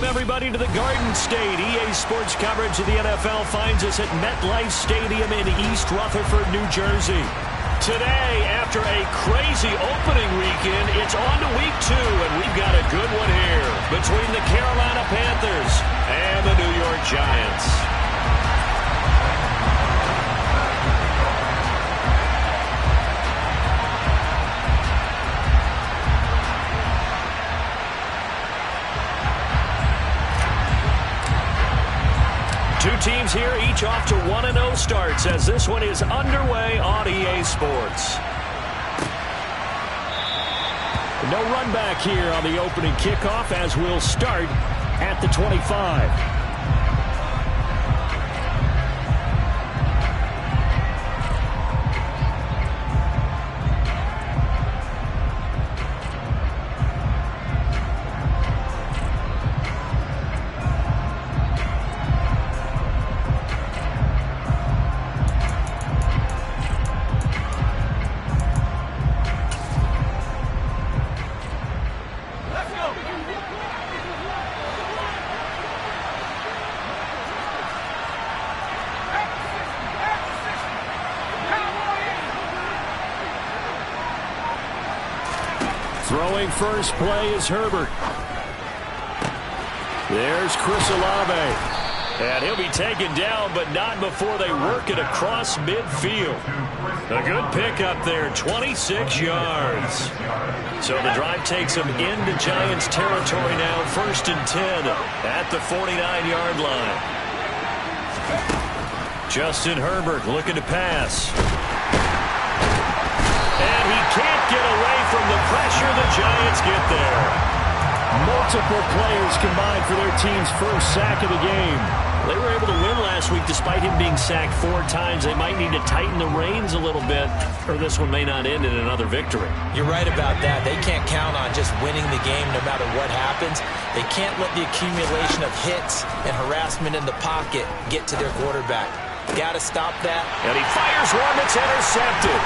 Welcome, everybody, to the Garden State. EA Sports coverage of the NFL finds us at MetLife Stadium in East Rutherford, New Jersey. Today, after a crazy opening weekend, it's on to week 2, and we've got a good one here between the Carolina Panthers and the New York Giants. Two teams here, each off to 1-0 starts as this one is underway on EA Sports. No run back here on the opening kickoff as we'll start at the 25. Throwing first play is Herbert. There's Chris Olave. And he'll be taken down, but not before they work it across midfield. A good pickup there, 26 yards. So the drive takes them into Giants territory now, 1st and 10 at the 49-yard line. Justin Herbert looking to pass. And he can't get away from the pressure. The Giants get there. Multiple players combined for their team's first sack of the game. They were able to win last week despite him being sacked 4 times. They might need to tighten the reins a little bit, or this one may not end in another victory. You're right about that. They can't count on just winning the game no matter what happens. They can't let the accumulation of hits and harassment in the pocket get to their quarterback. Got to stop that. And he fires one that's intercepted.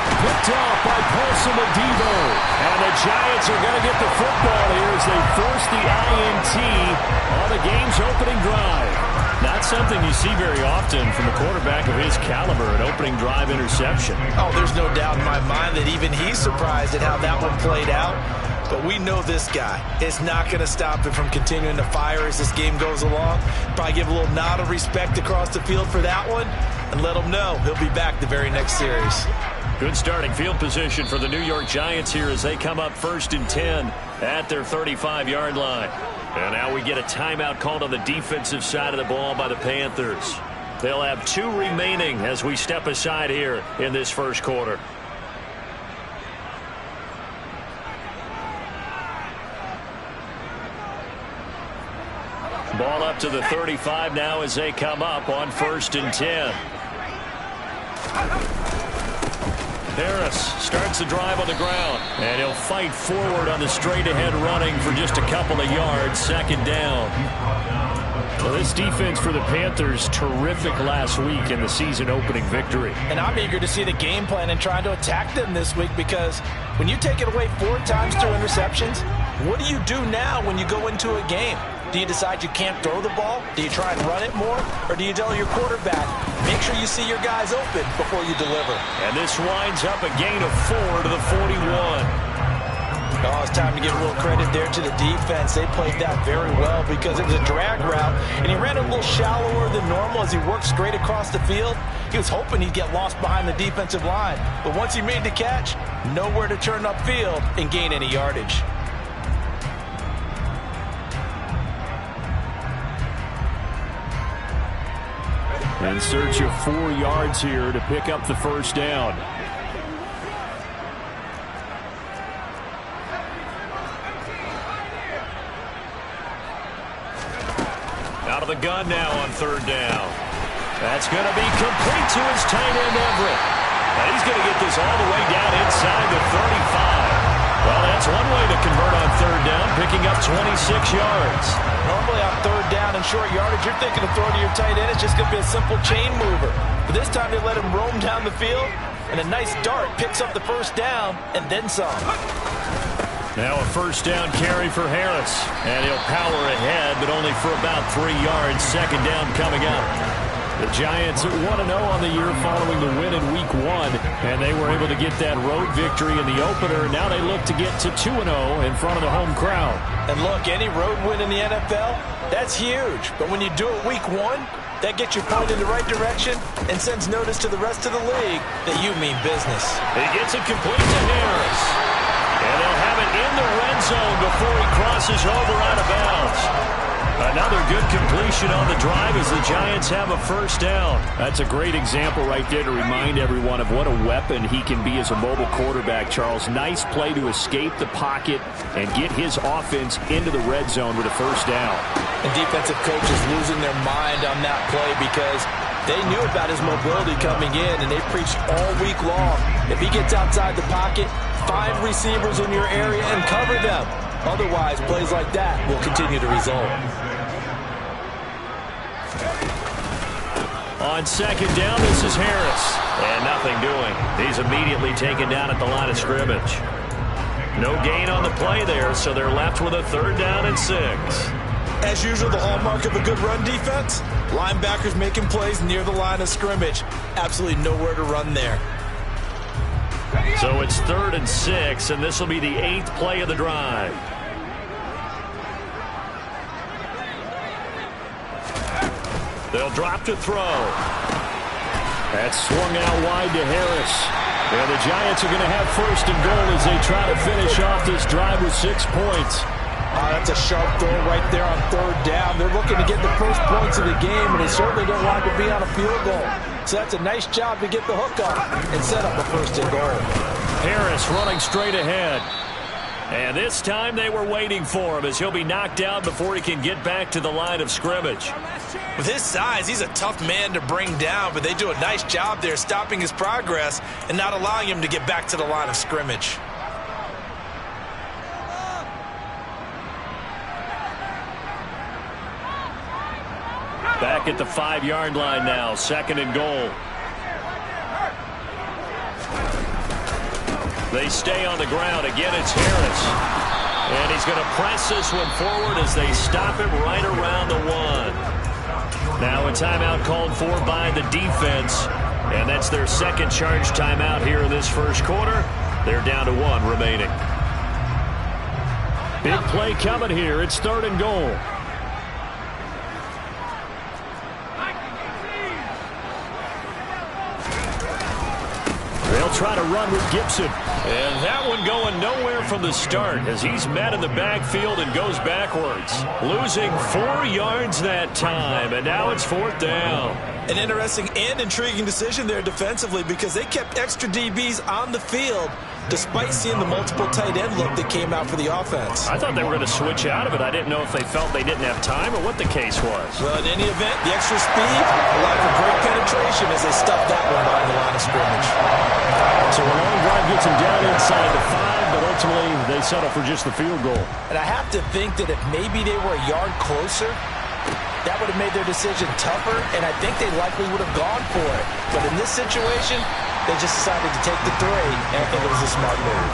Picked off by Paulson Adebo. And the Giants are going to get the football here as they force the INT on the game's opening drive. Not something you see very often from a quarterback of his caliber, an opening drive interception. Oh, there's no doubt in my mind that even he's surprised at how that one played out. But we know this guy is not going to stop him from continuing to fire as this game goes along. Probably give a little nod of respect across the field for that one and let him know he'll be back the very next series. Good starting field position for the New York Giants here as they come up 1st and 10 at their 35-yard line. And now we get a timeout called on the defensive side of the ball by the Panthers. They'll have 2 remaining as we step aside here in this first quarter. Ball up to the 35 now as they come up on 1st and 10. Harris starts the drive on the ground, and he'll fight forward on the straight-ahead running for just a couple of yards, 2nd down. Well, this defense for the Panthers, terrific last week in the season-opening victory. And I'm eager to see the game plan and trying to attack them this week because when you take it away 4 times through interceptions, what do you do now when you go into a game? Do you decide you can't throw the ball? Do you try and run it more? Or do you tell your quarterback, make sure you see your guys open before you deliver? And this winds up a gain of 4 to the 41. Oh, it's time to give a little credit there to the defense. They played that very well because it was a drag route, and he ran a little shallower than normal as he worked straight across the field. He was hoping he'd get lost behind the defensive line. But once he made the catch, nowhere to turn upfield and gain any yardage. In search of 4 yards here to pick up the 1st down. Out of the gun now on 3rd down. That's going to be complete to his tight end, Everett. And he's going to get this all the way down inside the 35. Well, that's one way to convert on 3rd down, picking up 26 yards. Normally on 3rd down and short yardage, you're thinking of throwing to your tight end. It's just going to be a simple chain mover. But this time they let him roam down the field, and a nice dart picks up the 1st down and then some. Now a first down carry for Harris. And he'll power ahead, but only for about 3 yards. Second down coming up. The Giants 1-0 on the year following the win in Week 1, and they were able to get that road victory in the opener. Now they look to get to 2-0 in front of the home crowd. And look, any road win in the NFL, that's huge. But when you do it Week 1, that gets you pointed in the right direction and sends notice to the rest of the league that you mean business. He gets it complete to Harris. And they'll have it in the red zone before he crosses over out of bounds. Another good completion on the drive as the Giants have a first down. That's a great example right there to remind everyone of what a weapon he can be as a mobile quarterback, Charles. Nice play to escape the pocket and get his offense into the red zone with a first down. And defensive coaches losing their mind on that play because they knew about his mobility coming in, and they preached all week long. If he gets outside the pocket, find receivers in your area and cover them. Otherwise, plays like that will continue to result. On second down, this is Harris. And nothing doing. He's immediately taken down at the line of scrimmage. No gain on the play there, so they're left with a 3rd down and 6. As usual, the hallmark of a good run defense, linebackers making plays near the line of scrimmage. Absolutely nowhere to run there. So it's 3rd and 6, and this will be the 8th play of the drive. They'll drop to throw. That's swung out wide to Harris. And the Giants are going to have 1st and goal as they try to finish off this drive with 6 points. That's a sharp throw right there on 3rd down. They're looking to get the first points of the game, and they certainly don't want to be on a field goal. So that's a nice job to get the hook up and set up a 1st and goal. Harris running straight ahead. And this time they were waiting for him as he'll be knocked down before he can get back to the line of scrimmage. With his size, he's a tough man to bring down, but they do a nice job there stopping his progress and not allowing him to get back to the line of scrimmage. Back at the 5-yard line now, 2nd and goal. They stay on the ground. Again, it's Harris. And he's going to press this one forward as they stop him right around the 1. Now a timeout called for by the defense. And that's their 2nd charge timeout here in this 1st quarter. They're down to 1 remaining. Big play coming here. It's 3rd and goal. They'll try to run with Gibson. And that one going nowhere from the start as he's met in the backfield and goes backwards. Losing 4 yards that time, and now it's 4th down. An interesting and intriguing decision there defensively because they kept extra DBs on the field despite seeing the multiple tight end look that came out for the offense. I thought they were going to switch out of it. I didn't know if they felt they didn't have time or what the case was. Well, in any event, the extra speed allowed for great penetration as they stuffed that one behind the line of scrimmage. So a long drive gets them down inside the 5, but ultimately they settle for just the field goal. And I have to think that if maybe they were a yard closer, that would have made their decision tougher, and I think they likely would have gone for it. But in this situation, they just decided to take the 3, and I think it was a smart move.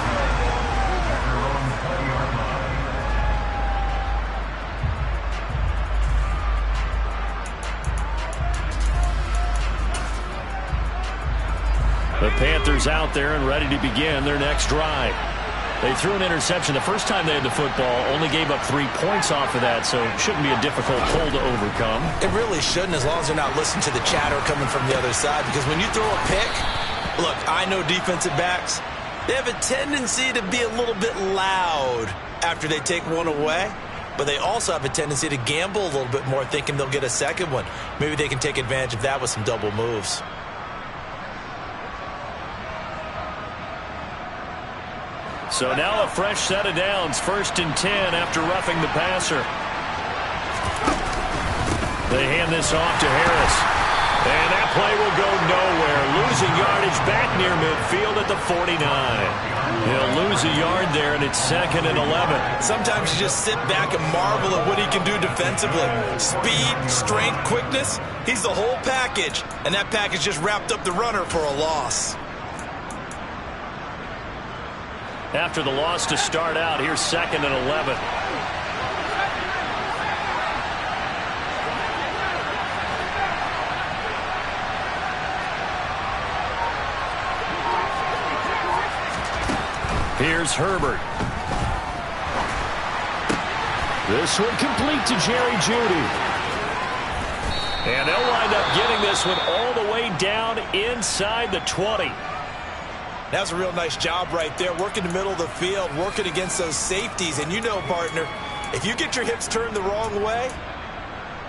The Panthers out there and ready to begin their next drive. They threw an interception the first time they had the football, only gave up 3 points off of that, so it shouldn't be a difficult pull to overcome. It really shouldn't, as long as they're not listening to the chatter coming from the other side, because when you throw a pick, look, I know defensive backs, they have a tendency to be a little bit loud after they take one away, but they also have a tendency to gamble a little bit more, thinking they'll get a second one. Maybe they can take advantage of that with some double moves. So now a fresh set of downs, 1st and 10 after roughing the passer. They hand this off to Harris. And that play will go nowhere. Losing yardage back near midfield at the 49. He'll lose a yard there, and it's 2nd and 11. Sometimes you just sit back and marvel at what he can do defensively. Speed, strength, quickness, he's the whole package. And that package just wrapped up the runner for a loss. after the loss to start out. Here's 2nd and 11. Here's Herbert. This one complete to Jerry Jeudy. And they'll wind up getting this one all the way down inside the 20. That's a real nice job right there, working the middle of the field, working against those safeties. And you know, partner, if you get your hips turned the wrong way,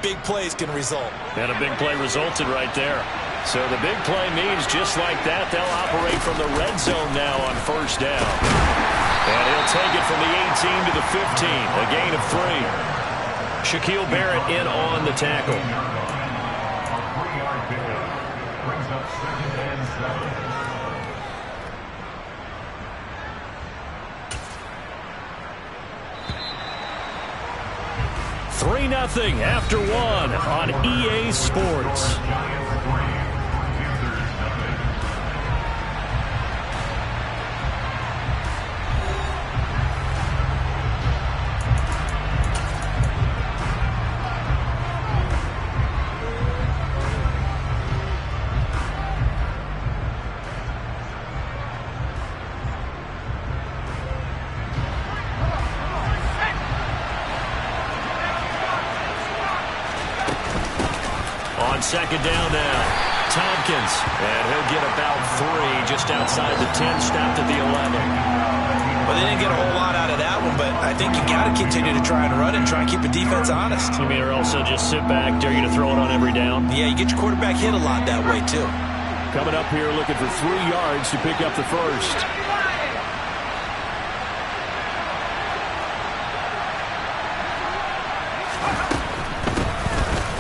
big plays can result. And a big play resulted right there. So the big play means just like that, they'll operate from the red zone now on 1st down. And he'll take it from the 18 to the 15, a gain of 3. Shaquille Barrett in on the tackle. Brings up 2nd and 7. 3-0 after 1 on EA Sports. On 2nd down now, Tompkins, and he'll get about 3 just outside the 10, stopped at the 11. Well, they didn't get a whole lot out of that one, but I think you got to continue to try and run and try and keep the defense honest. You mean, or also just sit back, dare you to throw it on every down? Yeah, you get your quarterback hit a lot that way, too. Coming up here looking for 3 yards to pick up the first.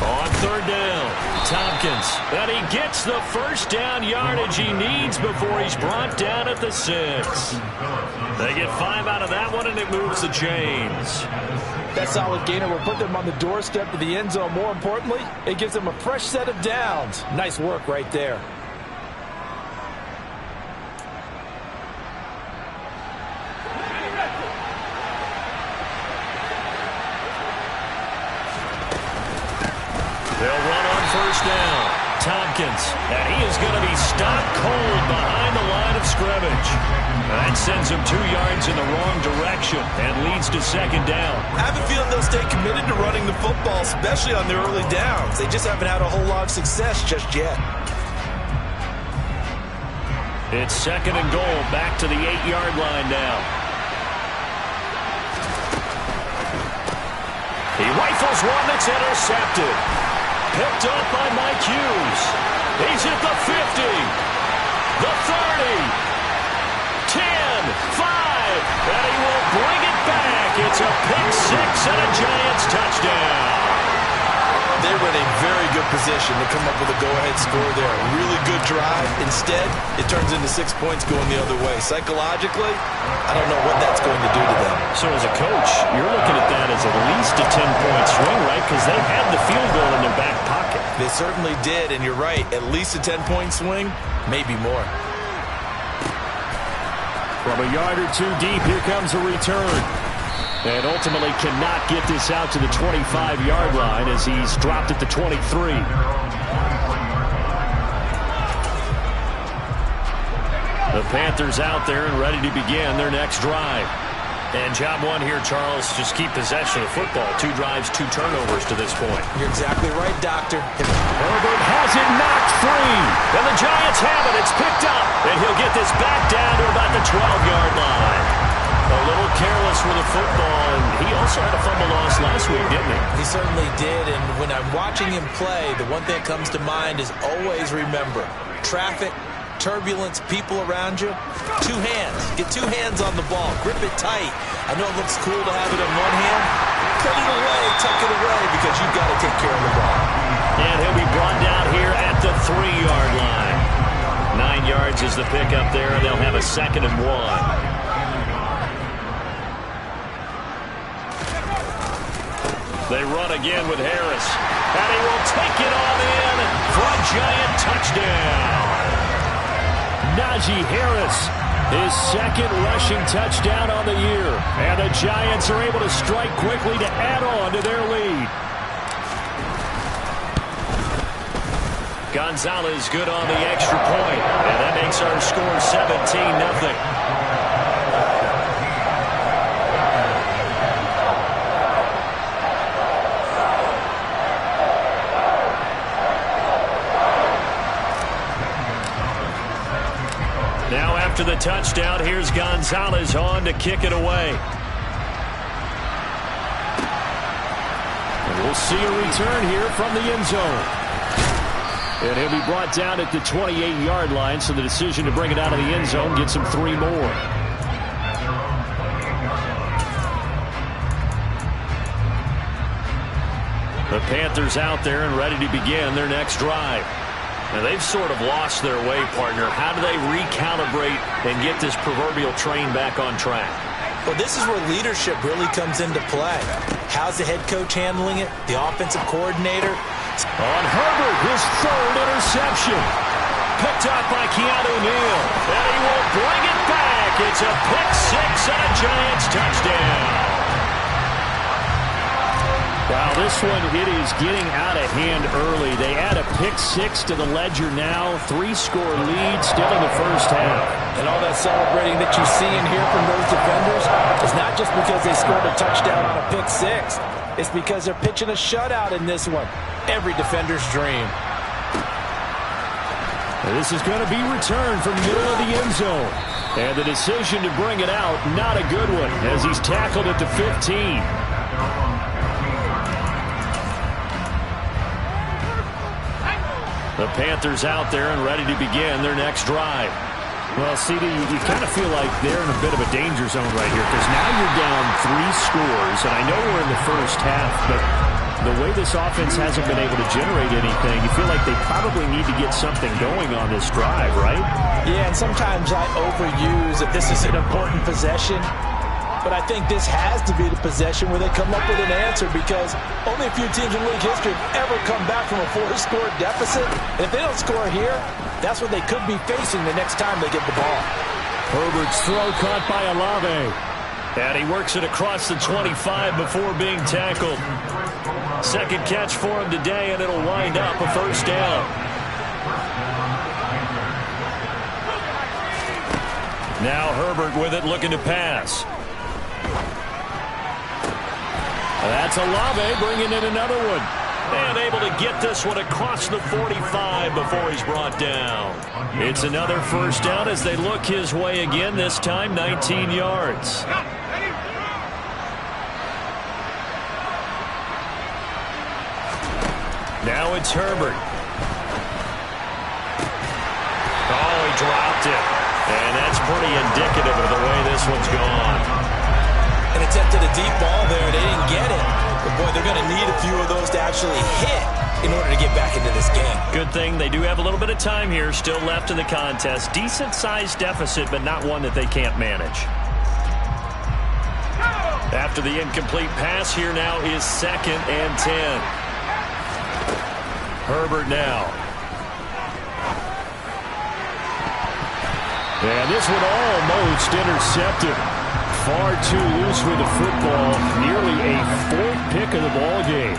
On 3rd down, Tompkins, and he gets the 1st down yardage he needs before he's brought down at the 6. They get 5 out of that one, and it moves the chains. That solid gainer will put them on the doorstep of the end zone. More importantly, it gives them a fresh set of downs. Nice work right there. They'll run on 1st down. Tompkins, and he is going to be stopped cold behind the line of scrimmage. That sends him 2 yards in the wrong direction and leads to 2nd down. I have a feeling they'll stay committed to running the football, especially on their early downs. They just haven't had a whole lot of success just yet. It's 2nd and goal, back to the 8-yard line now. He rifles one that's intercepted. Picked up by Mike Hughes. He's at the 50, the 30, 10, 5, and he will bring it back. It's a pick 6 and a Giants touchdown. They were in a very good position to come up with a go-ahead score there. A really good drive. Instead, it turns into 6 points going the other way. Psychologically, I don't know what that's going to do to them. So as a coach, you're looking at that as at least a 10-point swing, right? Because they had the field goal in their back pocket. They certainly did, and you're right. At least a 10-point swing, maybe more. From a yard or 2 deep, here comes a return. And ultimately cannot get this out to the 25-yard line as he's dropped at the 23. The Panthers out there and ready to begin their next drive. And job 1 here, Charles, just keep possession of the football. 2 drives, 2 turnovers to this point. You're exactly right, Doctor. Herbert has it knocked free. And the Giants have it. It's picked up. And he'll get this back down to about the 12-yard line. A little careless with the football, and he also had a fumble loss last week, didn't he? He certainly did, and when I'm watching him play, the one thing that comes to mind is always remember, traffic, turbulence, people around you, 2 hands. Get 2 hands on the ball. Grip it tight. I know it looks cool to have it in one hand. Put it away, tuck it away, because you've got to take care of the ball. And he'll be brought down here at the 3-yard line. 9 yards is the pickup there, and they'll have a 2nd and 1. They run again with Harris. And he will take it on in for a Giant touchdown. Najee Harris His second rushing touchdown on the year. And the Giants are able to strike quickly to add on to their lead. Gonzalez good on the extra point. And that makes our score 17-0. Now after the touchdown, here's Gonzalez on to kick it away. And we'll see a return here from the end zone. And he'll be brought down at the 28-yard line, so the decision to bring it out of the end zone gets him 3 more. The Panthers out there and ready to begin their next drive. Now, they've sort of lost their way, partner. How do they recalibrate and get this proverbial train back on track? Well, this is where leadership really comes into play. How's the head coach handling it? The offensive coordinator? On Herbert, his third interception. Picked up by Keanu Neal. And he will bring it back. It's a pick six and a Giants touchdown. Wow, this one, it is getting out of hand early. They add a pick six to the ledger now. 3-score lead still in the first half. And all that celebrating that you see and hear from those defenders is not just because they scored a touchdown on a pick six. It's because they're pitching a shutout in this one. Every defender's dream. And this is going to be returned from the middle of the end zone. And the decision to bring it out, not a good one, as he's tackled at the 15. The Panthers out there and ready to begin their next drive. Well, CD, you kind of feel like they're in a bit of a danger zone right here because now you're down 3 scores, and I know we're in the first half, but the way this offense hasn't been able to generate anything, you feel like they probably need to get something going on this drive, right? Yeah, and sometimes I overuse that this is an important possession. But I think this has to be the possession where they come up with an answer, because only a few teams in league history have ever come back from a 4-score deficit. And if they don't score here, that's what they could be facing the next time they get the ball. Herbert's throw caught by Olave. And he works it across the 25 before being tackled. Second catch for him today, and it'll wind up a first down. Now Herbert with it, looking to pass. That's Olave bringing in another one. And able to get this one across the 45 before he's brought down. It's another first down as they look his way again, this time 19 yards. Now it's Herbert. Oh, he dropped it. And that's pretty indicative of the way this one's gone. And attempted a deep ball there. They didn't get it. But, boy, they're going to need a few of those to actually hit in order to get back into this game. Good thing they do have a little bit of time here still left in the contest. Decent-sized deficit, but not one that they can't manage. After the incomplete pass, here now is 2nd and 10. Herbert now. And this one almost intercepted. Far too loose with the football. Nearly a 4th pick of the ball game.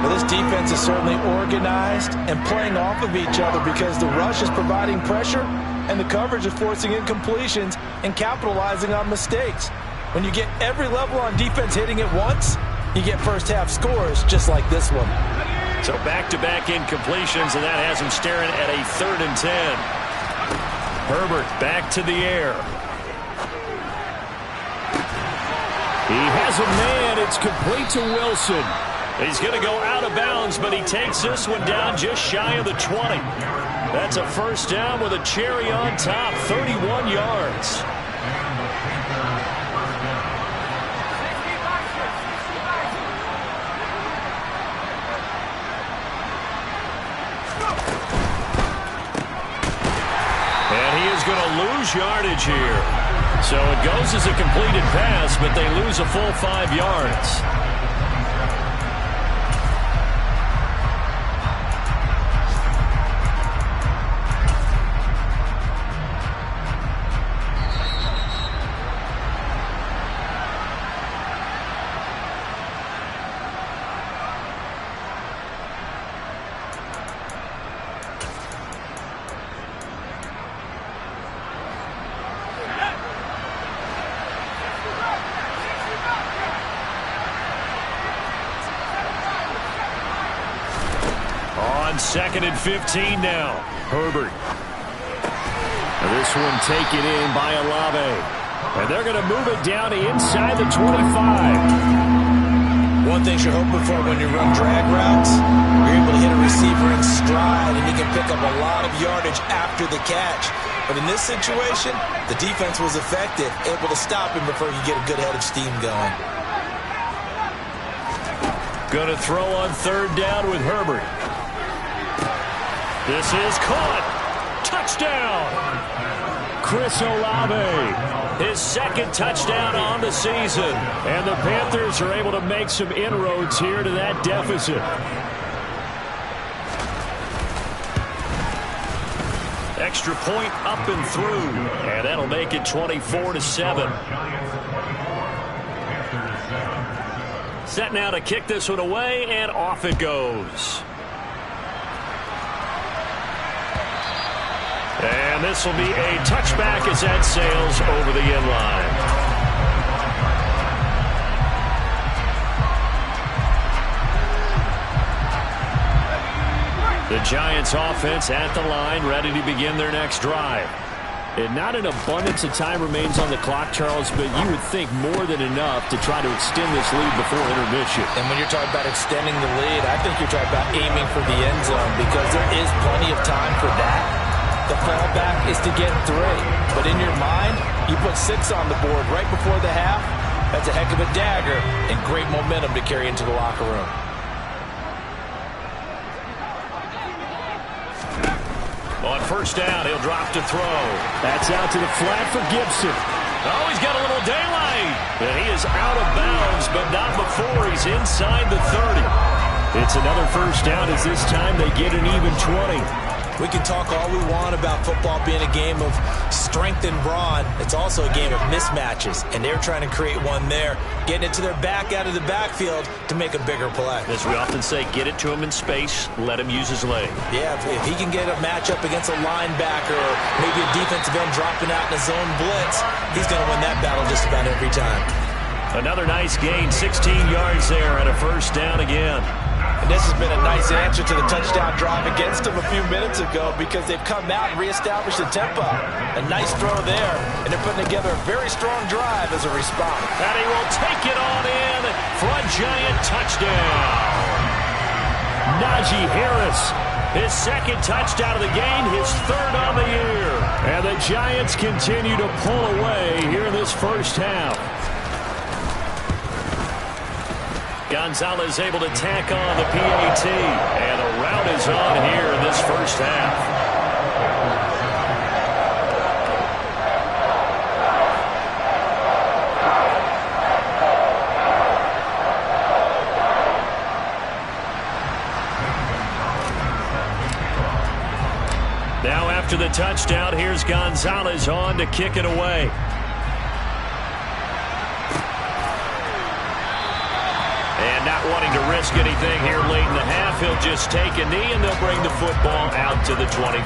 Well, this defense is certainly organized and playing off of each other because the rush is providing pressure and the coverage is forcing incompletions and capitalizing on mistakes. When you get every level on defense hitting it once, you get first-half scores just like this one. So back-to-back incompletions, and that has him staring at a 3rd and 10. Herbert back to the air. He has a man. It's complete to Wilson. He's going to go out of bounds, but he takes this one down just shy of the 20. That's a first down with a cherry on top, 31 yards. And he is going to lose yardage here. So it goes as a completed pass, but they lose a full 5 yards. On 2nd and 15 now. Herbert. This one taken in by Olave. And they're going to move it down to inside the 25. One thing you're hoping for when you run drag routes, you're able to hit a receiver in stride, and he can pick up a lot of yardage after the catch. But in this situation, the defense was effective, able to stop him before you get a good head of steam going. Going to throw on 3rd down with Herbert. This is caught. Touchdown. Chris Olave. His 2nd touchdown on the season. And the Panthers are able to make some inroads here to that deficit. Extra point up and through. And that'll make it 24-7. Set now to kick this one away, and off it goes. And this will be a touchback as that sails over the end line. The Giants offense at the line, ready to begin their next drive. And not an abundance of time remains on the clock, Charles, but you would think more than enough to try to extend this lead before intermission. And when you're talking about extending the lead, I think you're talking about aiming for the end zone because there is plenty of time for that. The fallback is to get 3. But in your mind, you put 6 on the board right before the half. That's a heck of a dagger and great momentum to carry into the locker room. On 1st down, he'll drop to throw. That's out to the flat for Gibson. Oh, he's got a little daylight. And he is out of bounds, but not before he's inside the 30. It's another 1st down as this time they get an even 20. We can talk all we want about football being a game of strength and brawn. It's also a game of mismatches, and they're trying to create one there, getting it to their back out of the backfield to make a bigger play. As we often say, get it to him in space, let him use his leg. Yeah, if he can get a matchup against a linebacker or maybe a defensive end dropping out in a zone blitz, he's going to win that battle just about every time. Another nice gain, 16 yards there and a 1st down again. And this has been a nice answer to the touchdown drive against them a few minutes ago because they've come out and reestablished the tempo. A nice throw there, and they're putting together a very strong drive as a response. And he will take it on in for a Giant touchdown. Najee Harris, his 2nd touchdown of the game, his 3rd on the year. And the Giants continue to pull away here in this 1st half. Gonzalez able to tack on the PAT, and the route is on here in this 1st half. Now after the touchdown, here's Gonzalez on to kick it away. And not wanting to risk anything here late in the half, he'll just take a knee, and they'll bring the football out to the 25.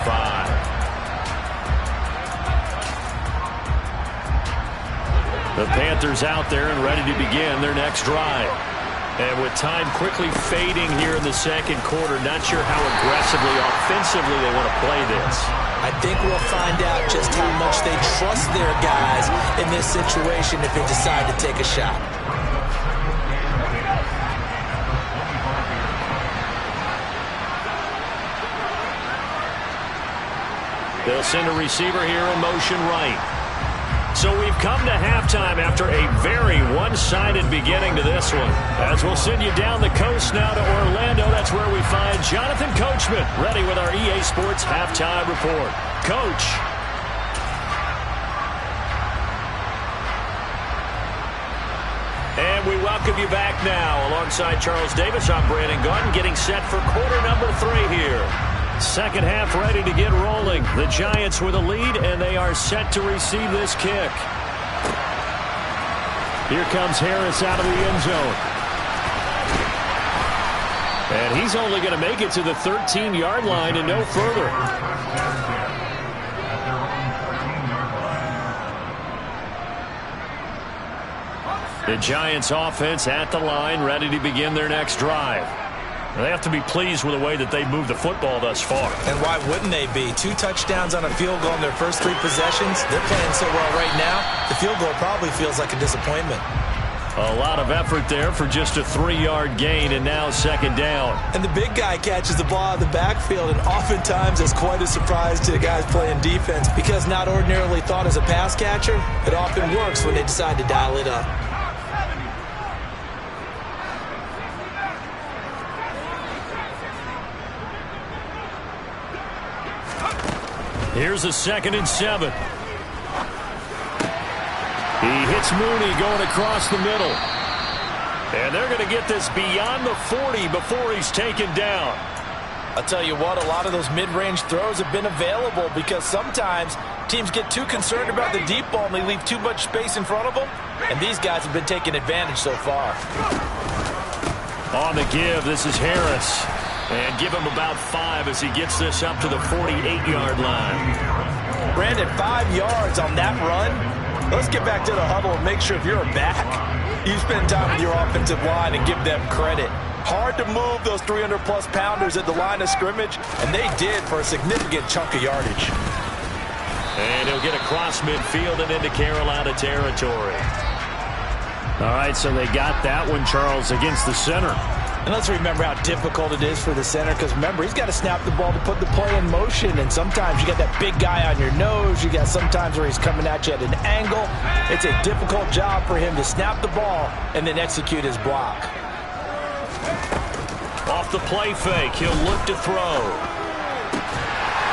The Panthers out there and ready to begin their next drive. And with time quickly fading here in the 2nd quarter, not sure how aggressively, offensively they want to play this. I think we'll find out just how much they trust their guys in this situation if they decide to take a shot. They'll send a receiver here in motion right. So we've come to halftime after a very one-sided beginning to this one. As we'll send you down the coast now to Orlando, that's where we find Jonathan Coachman, ready with our EA Sports Halftime Report. Coach. And we welcome you back now. Alongside Charles Davis, I'm Brandon Gordon, getting set for quarter number 3 here. 2nd half ready to get rolling. The Giants with a lead, and they are set to receive this kick. Here comes Harris out of the end zone. And he's only going to make it to the 13-yard line and no further. The Giants offense at the line, ready to begin their next drive. They have to be pleased with the way that they moved the football thus far. And why wouldn't they be? 2 touchdowns on a field goal in their first 3 possessions. They're playing so well right now, the field goal probably feels like a disappointment. A lot of effort there for just a 3-yard gain, and now second down. And the big guy catches the ball out of the backfield, and oftentimes it's quite a surprise to the guys playing defense because not ordinarily thought as a pass catcher, it often works when they decide to dial it up. Here's a 2nd and 7. He hits Mooney going across the middle. And they're going to get this beyond the 40 before he's taken down. I'll tell you what, a lot of those mid-range throws have been available because sometimes teams get too concerned about the deep ball and they leave too much space in front of them. And these guys have been taking advantage so far. On the give, this is Harris. And give him about 5 as he gets this up to the 48-yard line. Brandon, 5 yards on that run. Let's get back to the huddle and make sure if you're a back, you spend time with your offensive line and give them credit. Hard to move those 300-plus pounders at the line of scrimmage, and they did for a significant chunk of yardage. And he'll get across midfield and into Carolina territory. All right, so they got that one, Charles, against the center. And let's remember how difficult it is for the center because, remember, he's got to snap the ball to put the play in motion. And sometimes you got that big guy on your nose. You got sometimes where he's coming at you at an angle. It's a difficult job for him to snap the ball and then execute his block. Off the play fake, he'll look to throw.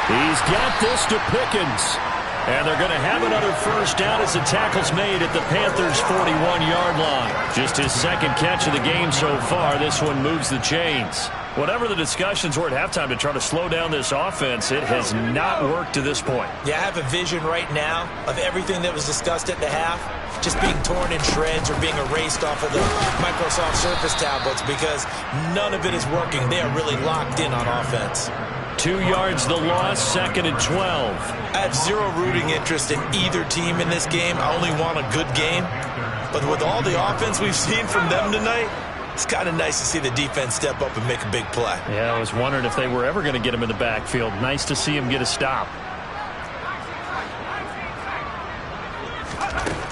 He's got this to Pickens. And they're going to have another first down as the tackle's made at the Panthers' 41-yard line. Just his 2nd catch of the game so far. This one moves the chains. Whatever the discussions were at halftime to try to slow down this offense, it has not worked to this point. Yeah, I have a vision right now of everything that was discussed at the half just being torn in shreds or being erased off of the Microsoft Surface tablets because none of it is working. They are really locked in on offense. 2 yards the loss, 2nd and 12. I have zero rooting interest in either team in this game. I only want a good game. But with all the offense we've seen from them tonight, it's kind of nice to see the defense step up and make a big play. Yeah, I was wondering if they were ever going to get him in the backfield. Nice to see him get a stop.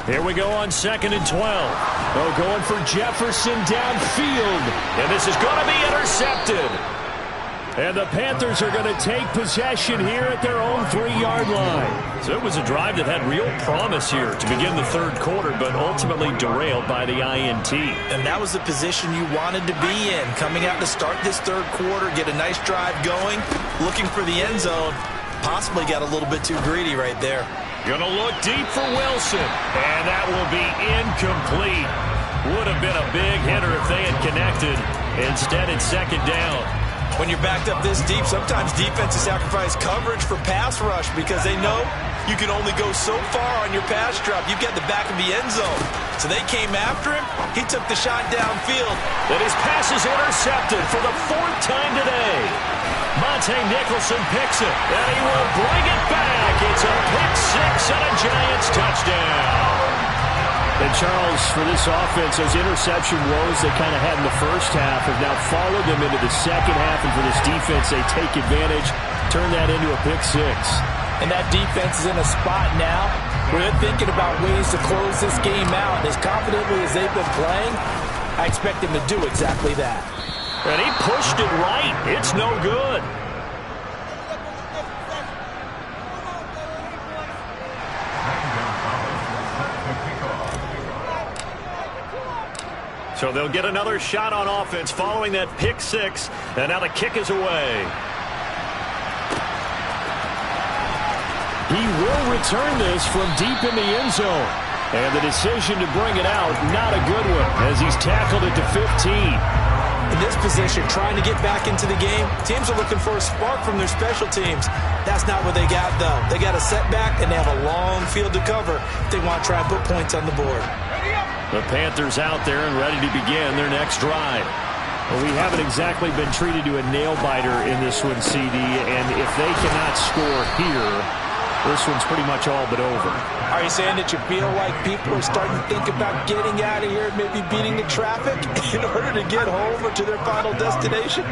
Here we go on 2nd and 12. Oh, going for Jefferson downfield. And this is going to be intercepted. And the Panthers are going to take possession here at their own 3-yard line. So it was a drive that had real promise here to begin the 3rd quarter, but ultimately derailed by the INT. And that was the position you wanted to be in. Coming out to start this 3rd quarter, get a nice drive going, looking for the end zone. Possibly got a little bit too greedy right there. Going to look deep for Wilson. And that will be incomplete. Would have been a big hitter if they had connected. Instead, it's 2nd down. When you're backed up this deep, sometimes defenses sacrifice coverage for pass rush because they know you can only go so far on your pass drop. You've got the back of the end zone. So they came after him. He took the shot downfield. And his pass is intercepted for the 4th time today. Monte Nicholson picks it, and he will bring it back. It's a pick 6 and a Giants touchdown. And Charles, for this offense, those interception woes they kind of had in the first half have now followed them into the second half. And for this defense, they take advantage, turn that into a pick 6. And that defense is in a spot now where they're thinking about ways to close this game out. As confidently as they've been playing, I expect them to do exactly that. And he pushed it right. It's no good. So they'll get another shot on offense following that pick 6. And now the kick is away. He will return this from deep in the end zone. And the decision to bring it out, not a good one, as he's tackled it to 15. In this position, trying to get back into the game, teams are looking for a spark from their special teams. That's not what they got, though. They got a setback, and they have a long field to cover if they want to try and put points on the board. The Panthers out there and ready to begin their next drive. Well, we haven't exactly been treated to a nail-biter in this one, CD, and if they cannot score here, this one's pretty much all but over. Are you saying that you feel like people are starting to think about getting out of here, maybe beating the traffic in order to get home or to their final destination?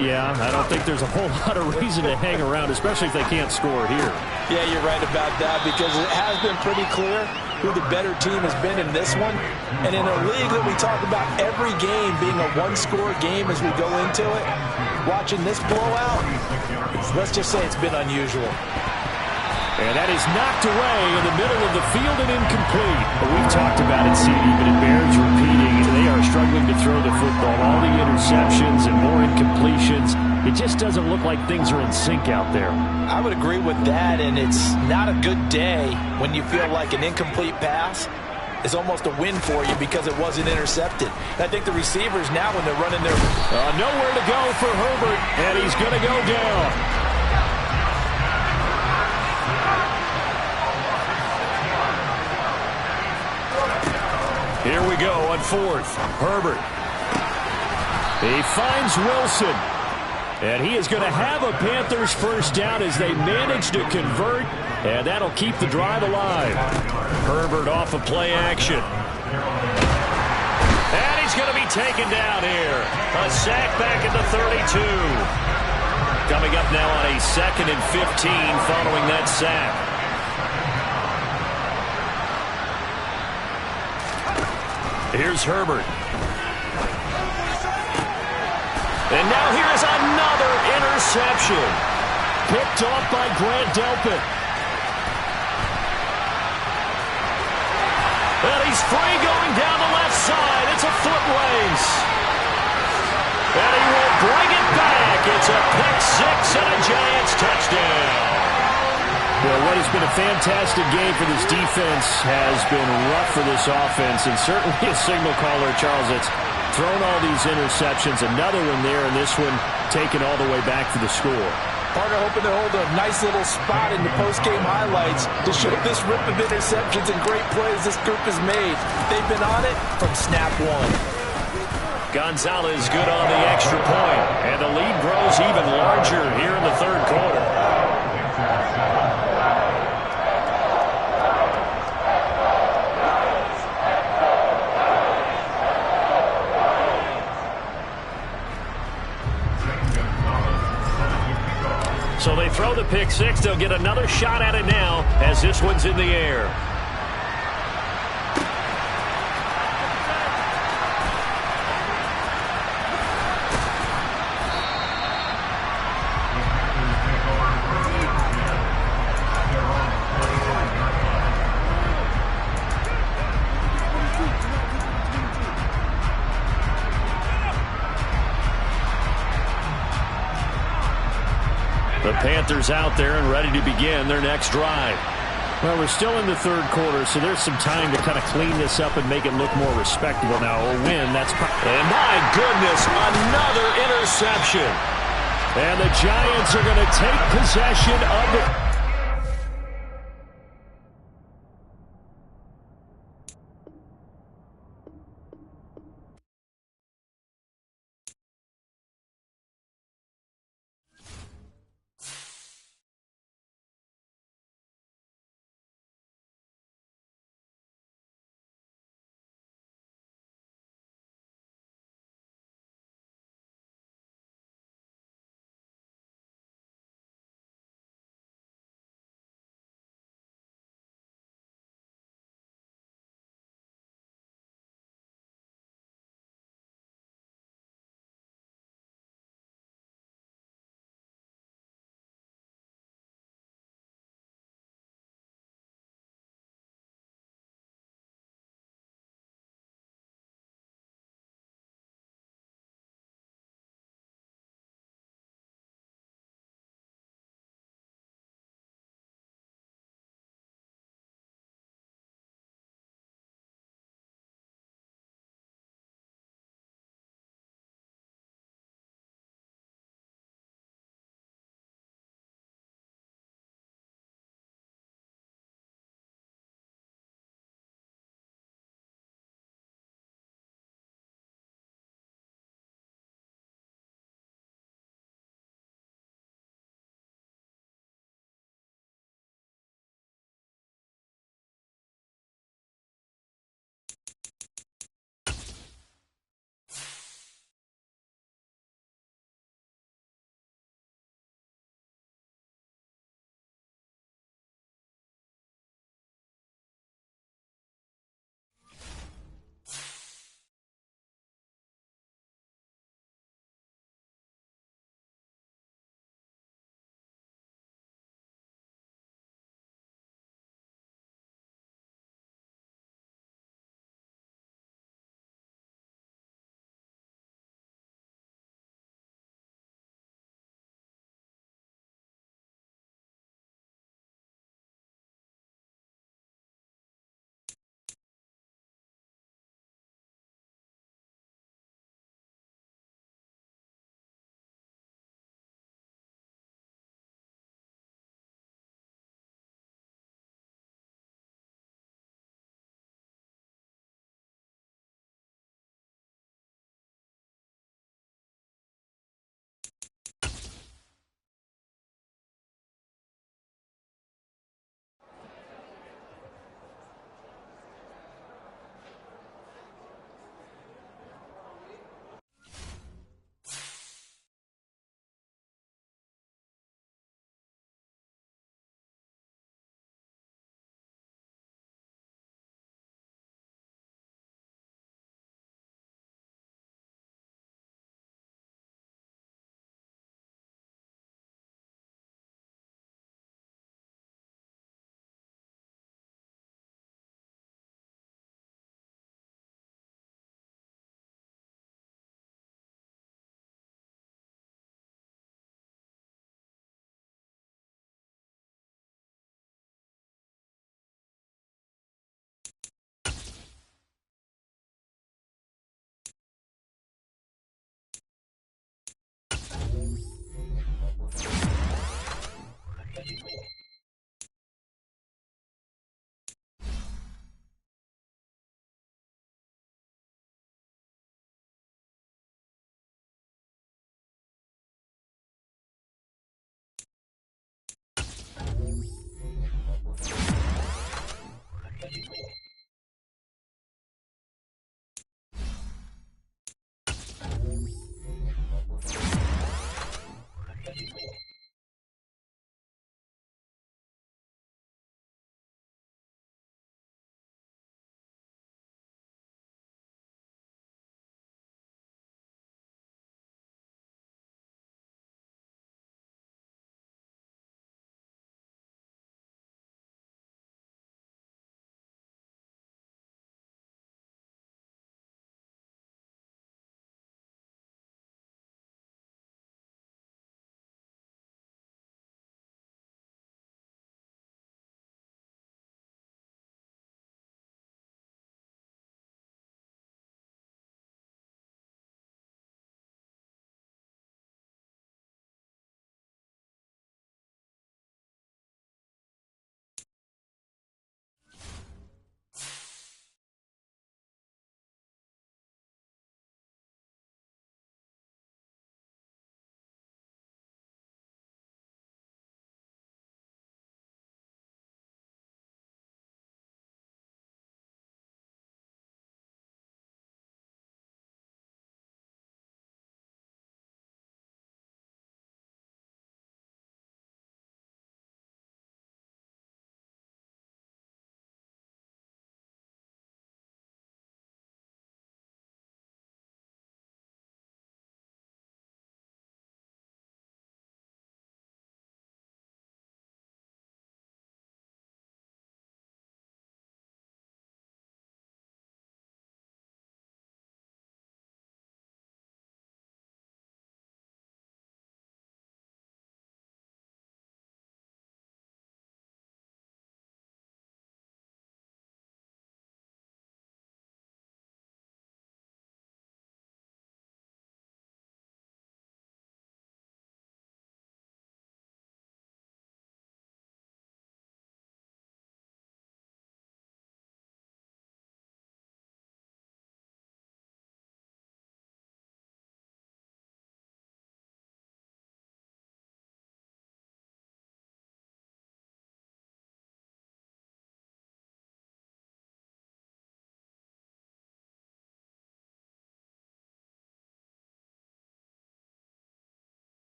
Yeah, I don't think there's a whole lot of reason to hang around, especially if they can't score here. Yeah, you're right about that, because it has been pretty clear who the better team has been in this one. And in a league that we talk about every game being a one-score game as we go into it, watching this blowout, let's just say it's been unusual. And that is knocked away in the middle of the field and incomplete. But we've talked about it, CD, but it bears repeating. They are struggling to throw the football. All the interceptions and more incompletions. It just doesn't look like things are in sync out there. I would agree with that, and it's not a good day when you feel like an incomplete pass is almost a win for you because it wasn't intercepted. And I think the receivers now, when they're running their... nowhere to go for Herbert, and he's going to go down. Here we go on fourth. Herbert. He finds Wilson. And he is going to have a Panthers first down as they manage to convert. And that'll keep the drive alive. Herbert off of play action. And he's going to be taken down here. A sack back at the 32. Coming up now on a 2nd and 15 following that sack. Here's Herbert. And now here's another interception. Picked off by Grant Delpit. And he's free going down the left side. It's a foot race. And he will bring it back. It's a pick six and a Giants touchdown. Well, what has been a fantastic game for this defense has been rough for this offense, and certainly a signal caller, Charles, that's thrown all these interceptions. Another one there, and this one taken all the way back for the score. Partner hoping to hold a nice little spot in the post-game highlights to show this rip of interceptions and great plays this group has made. They've been on it from snap one. Gonzalez good on the extra point, and the lead grows even larger here in the third quarter. So they throw the pick six. They'll get another shot at it now as this one's in the air. The Panthers out there and ready to begin their next drive. Well, we're still in the third quarter, so there's some time to kind of clean this up and make it look more respectable now. A win, that's... And my goodness, another interception. And the Giants are going to take possession of the...